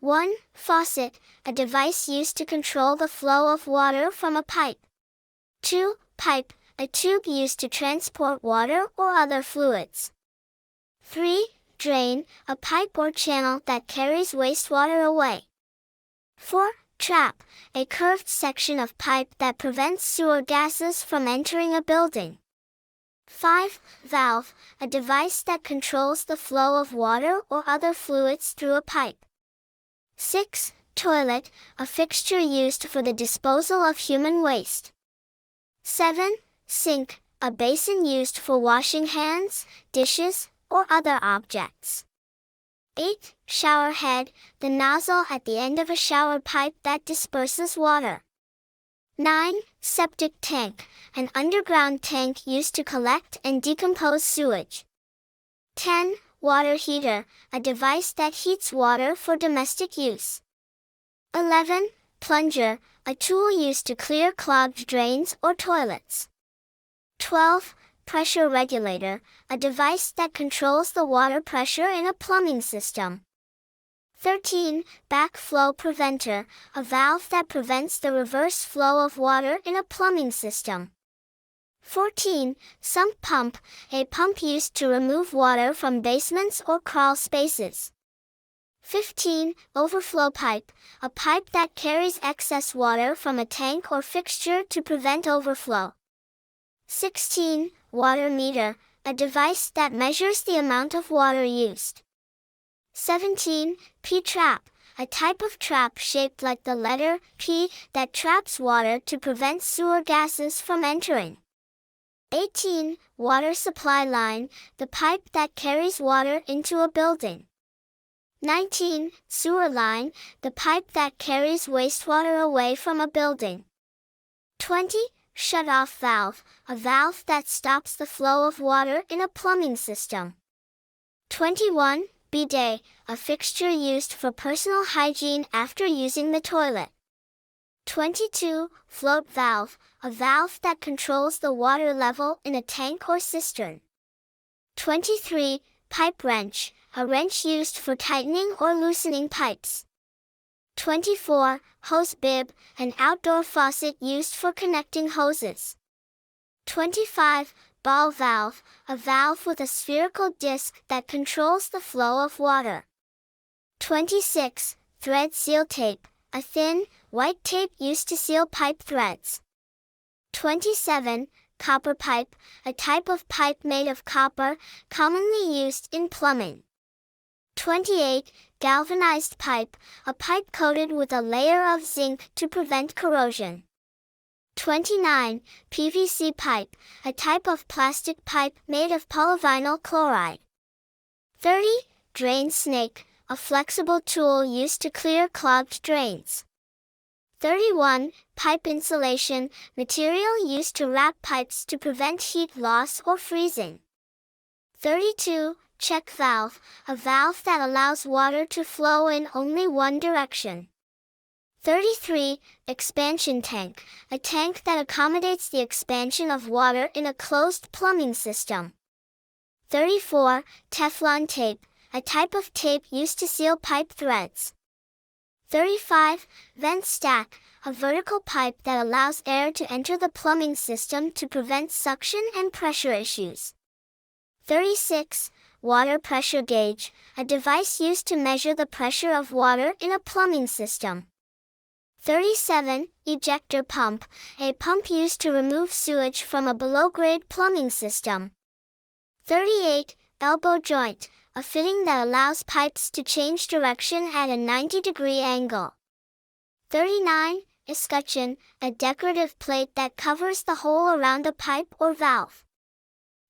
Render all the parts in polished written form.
1. Faucet, a device used to control the flow of water from a pipe. 2. Pipe, a tube used to transport water or other fluids. 3. Drain, a pipe or channel that carries wastewater away. 4. Trap, a curved section of pipe that prevents sewer gases from entering a building. 5. Valve, a device that controls the flow of water or other fluids through a pipe. 6. Toilet, a fixture used for the disposal of human waste. 7. Sink, a basin used for washing hands, dishes, or other objects. 8. Shower head, the nozzle at the end of a shower pipe that disperses water. 9. Septic tank, an underground tank used to collect and decompose sewage. 10. Water heater, a device that heats water for domestic use. 11. Plunger, a tool used to clear clogged drains or toilets. 12. Pressure regulator, a device that controls the water pressure in a plumbing system. 13. Backflow preventer, a valve that prevents the reverse flow of water in a plumbing system. 14. Sump pump, a pump used to remove water from basements or crawl spaces. 15. Overflow pipe, a pipe that carries excess water from a tank or fixture to prevent overflow. 16. Water meter, a device that measures the amount of water used. 17. P-trap, a type of trap shaped like the letter P that traps water to prevent sewer gases from entering. 18. Water supply line, the pipe that carries water into a building. 19. Sewer line, the pipe that carries wastewater away from a building. 20. Shut-off valve, a valve that stops the flow of water in a plumbing system. 21. Bidet, a fixture used for personal hygiene after using the toilet. 22. Float valve, a valve that controls the water level in a tank or cistern. 23. Pipe wrench, a wrench used for tightening or loosening pipes. 24. Hose bib, an outdoor faucet used for connecting hoses. 25. Ball valve, a valve with a spherical disc that controls the flow of water. 26. Thread seal tape, a thin, white tape used to seal pipe threads. 27. Copper pipe, a type of pipe made of copper, commonly used in plumbing. 28. Galvanized pipe, a pipe coated with a layer of zinc to prevent corrosion. 29. PVC pipe, a type of plastic pipe made of polyvinyl chloride. 30. Drain snake, a flexible tool used to clear clogged drains. 31. Pipe insulation, material used to wrap pipes to prevent heat loss or freezing. 32. Check valve, a valve that allows water to flow in only one direction. 33. Expansion tank, a tank that accommodates the expansion of water in a closed plumbing system. 34. Teflon tape, a type of tape used to seal pipe threads. 35. Vent stack, a vertical pipe that allows air to enter the plumbing system to prevent suction and pressure issues. 36. Water pressure gauge, a device used to measure the pressure of water in a plumbing system. 37. Ejector pump, a pump used to remove sewage from a below-grade plumbing system. 38. Elbow joint, a fitting that allows pipes to change direction at a 90-degree angle. 39. Escutcheon, a decorative plate that covers the hole around a pipe or valve.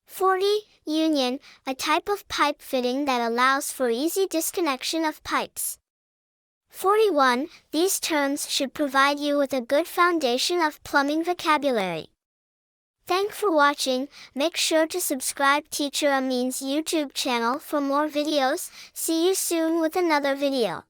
40. Union, a type of pipe fitting that allows for easy disconnection of pipes. 41. These terms should provide you with a good foundation of plumbing vocabulary. Thanks for watching. Make sure to subscribe Teacher Amin's YouTube channel for more videos. See you soon with another video.